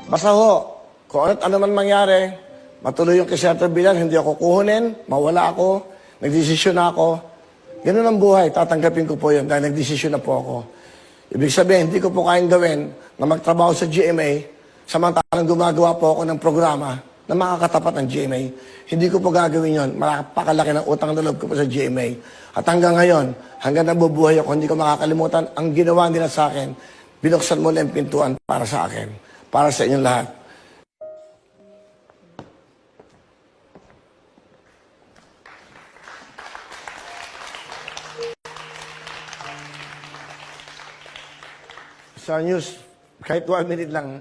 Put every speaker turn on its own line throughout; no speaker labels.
Basta ho, kung ano man mangyari, matuloy yung kay Senator Villar, hindi ako kuhunin, mawala ako, nagdesisyon na ako. Ganun ang buhay, tatanggapin ko po yun dahil nagdesisyon na po ako. Ibig sabihin, hindi ko po kayang gawin na magtrabaho sa GMA, samantalang gumagawa po ako ng programa na makakatapat ng GMA. Hindi ko po gagawin yun. Malapakalaki ng utang na loob ko po sa GMA. At hanggang ngayon, hanggang nabubuhay ako, hindi ko makakalimutan ang ginawa nila sa akin. Binuksan mo lang yung pintuan para sa akin, para sa inyong lahat. Sa news, kahit 1 minute lang,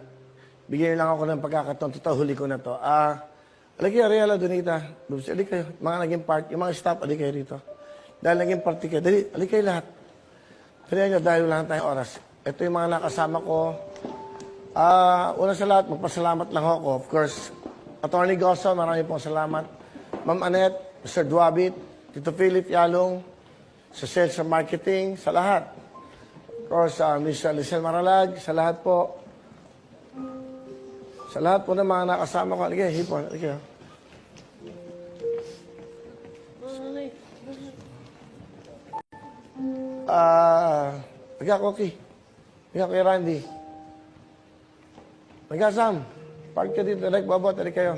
bigyan lang ako ng pagkakataon. Totoo, huli ko na to. Alagi, Ariela, Donita, Lubs, alik kayo. Mga naging part, yung mga staff, alik kayo rito. Dahil naging party kayo, dali, alik kayo lahat. Pero nyo, dahil wala tayong oras. Ito yung mga nakasama ko. Una sa lahat, magpasalamat lang ako. Of course, Attorney Goso, marami pong salamat. Ma'am Annette, Mr. Duabit, Tito Philip Yalong, sa sales and marketing, sa lahat. Of course, Mr. Lisel Maralag, sa lahat po. Sa lahat po ng mga nakasama ko. Aligay, hipon. Aligay. Aligay, Koki. Aligay, kay Randy. Aligay, Sam. Pag ka dito, aligay, babot. Aligay kayo.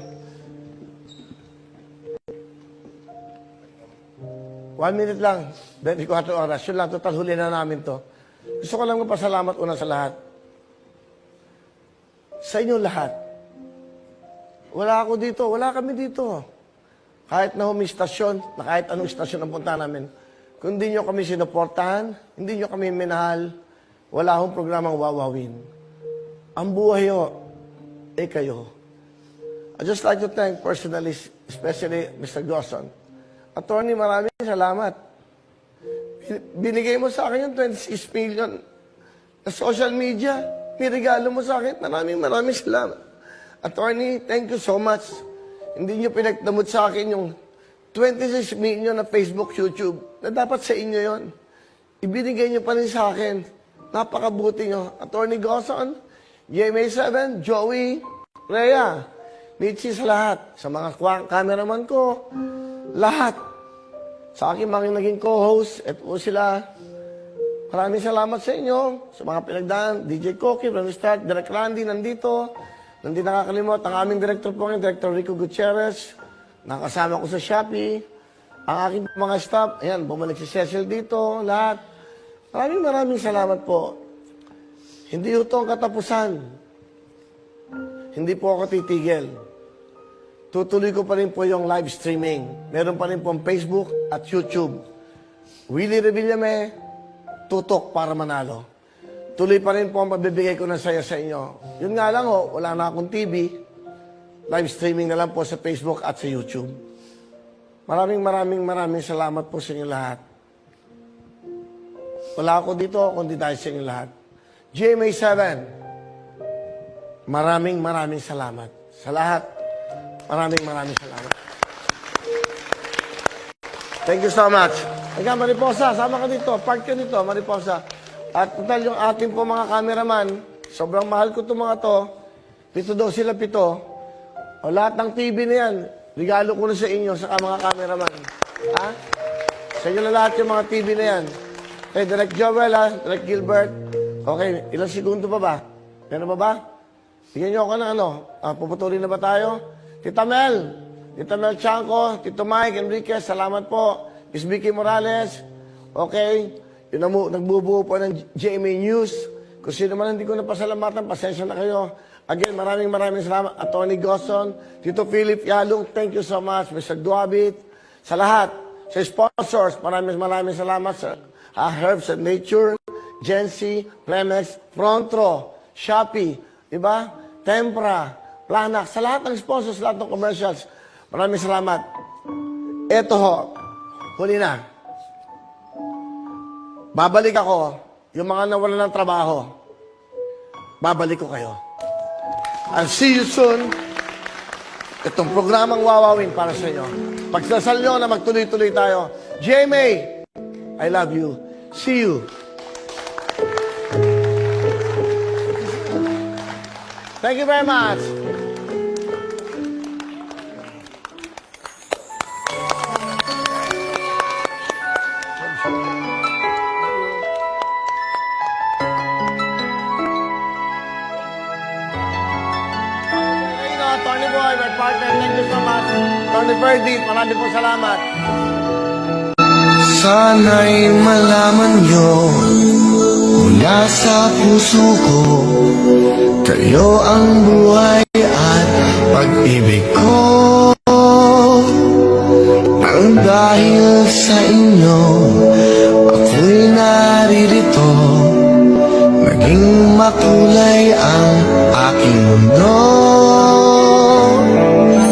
1 minute lang. 24 oras. Yun lang, total huli na namin to. Gusto ko lang magpasalamat una sa lahat. Sa inyo lahat. Wala ako dito. Wala kami dito. Kahit na humistasyon, na kahit anong istasyon ang punta namin. Kung hindi nyo kami sinuportahan, hindi nyo kami minahal, wala akong programang wawawin. Ang buhay ho, kayo. I'd just like to thank personally, especially Mr. Goson. Attorney, maraming salamat. Binigay mo sa akin yung 26 million na social media. Nirigalo mo sa akin. Maraming salamat. Attorney, thank you so much. Hindi nyo pinagdamot sa akin yung 26 million na Facebook, YouTube, na dapat sa inyo yon. Ibinigay nyo pa rin sa akin. Napakabuti nyo. Attorney Goson, GMA7, Joey, Rhea, Mitzi sa lahat. Sa mga cameraman ko, lahat. Sa aking mga naging co-host, eto sila. Maraming salamat sa inyo. Sa mga pinagdaan, DJ Koki, from the start, Direk Randy, nandito. Hindi nakakalimot, ang aming director po ngayon, Director Rico Gutierrez. Nakasama ko sa Shopee. Ang aking mga staff, ayan, bumalik si Cecil dito, lahat. Maraming salamat po. Hindi ito ang katapusan. Hindi po ako titigil. Tutuloy ko pa rin po yung live streaming. Meron pa rin po ang Facebook at YouTube. Willie Revillame, tutok para manalo. Tuloy pa rin po ang mabibigay ko ng saya sa inyo. Yun nga lang ho, wala na akong TV. Live streaming na lang po sa Facebook at sa YouTube. Maraming salamat po sa inyo lahat. Wala ako dito, kundi dahil sa inyo lahat. GMA7, maraming salamat. Sa lahat, maraming salamat. Thank you so much. Ika, Mariposa, sama ka dito. Park ka dito, Mariposa. At total yung ating po mga cameraman, sobrang mahal ko itong mga to. 7 daw sila, 7. O lahat ng TV na yan, regalo ko na sa inyo, sa mga cameraman. Ha? Sa inyo na lahat yung mga TV na yan. Okay, Direct Joel, ha? Direct Gilbert. Okay, ilang segundo pa ba? Meron ba? Bigyan nyo ako ng ano. Puputulin na ba tayo? Tita Mel Chanco, Tito Mike Enriquez, salamat po. Miss Vicky Morales, okay. Yun ang nagbubuo po ng GMA News. Kung sino man hindi ko napasalamatan, pasensya na kayo. Again, maraming salamat. Attorney Goson, Tito Philip Yalong, thank you so much. Mr. Duabit, sa lahat. Sa sponsors, maraming salamat. Sa Herbs and Nature, Gency, Plemex, Frontro, Shopee, diba? Tempra, Planax, sa lahat ng sponsors, lahat ng commercials. Maraming salamat. Eto ho, huli na. Babalik ako, yung mga nawalan ng trabaho, babalik ko kayo. I'll see you soon. Itong programang wawawin para sa inyo. Pagdasal nyo na magtuloy-tuloy tayo. GMA, I love you. See you. Thank you very much. Tony Boy, my partner, thank you so much. Tony Ferdy, marami po salamat.
Sana'y malaman nyo mula sa puso ko, kayo ang buhay at pag-ibig ko. Ang dahil sa inyo, ako'y naririto, naging makulay ang aking mundo.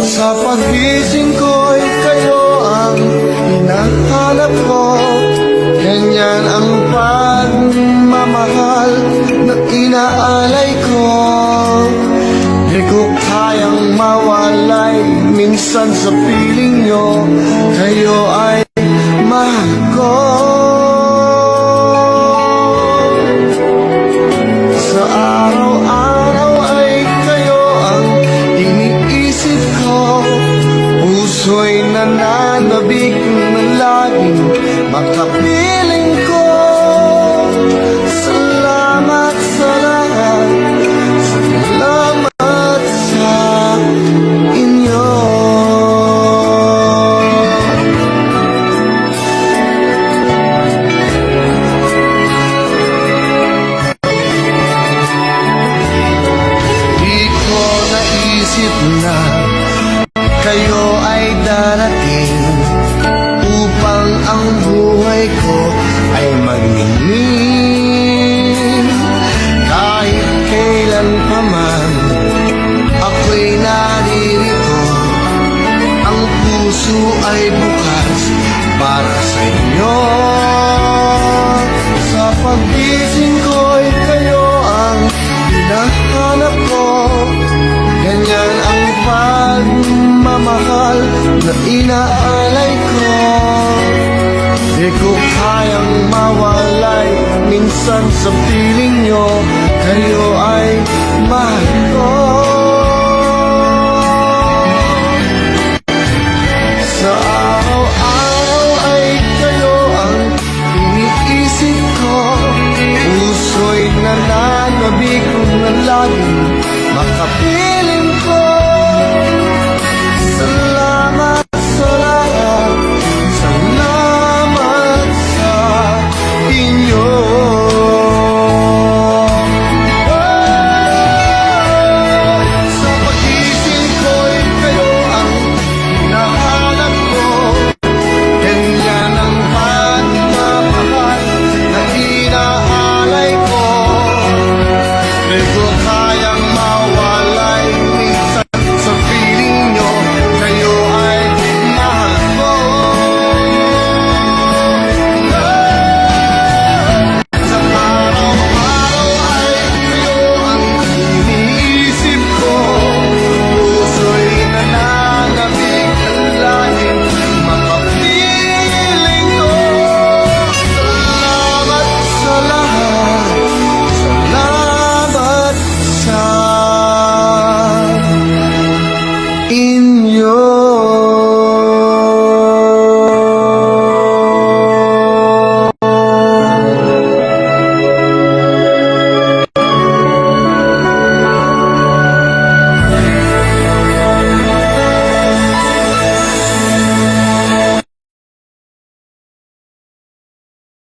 Sa pagising ko'y kayo ang hinahanap ko. Ganyan ang pagmamahal na inaalay ko. Di ko kayang mawalay minsan sa piling nyo. Kayo ay mahal ko. Sa araw-araw ay kayo ang iniisip ko. Puso'y nananabik na laging makapiling ko. Salamat sa lahat, salamat sa inyo. Di ko naisip na kayo ay darating upang ang buhay ko ay magningning. Kahit kailan pa man ako'y naririto, ang puso ay bukas para sa inyo. Sa pagising ko'y kayo ang hinahanap ko. Ganyan ang pagmamahal na inaalay ko. Di ko kayang mawalay minsan sa piling nyo. Kayo ay mahal ko.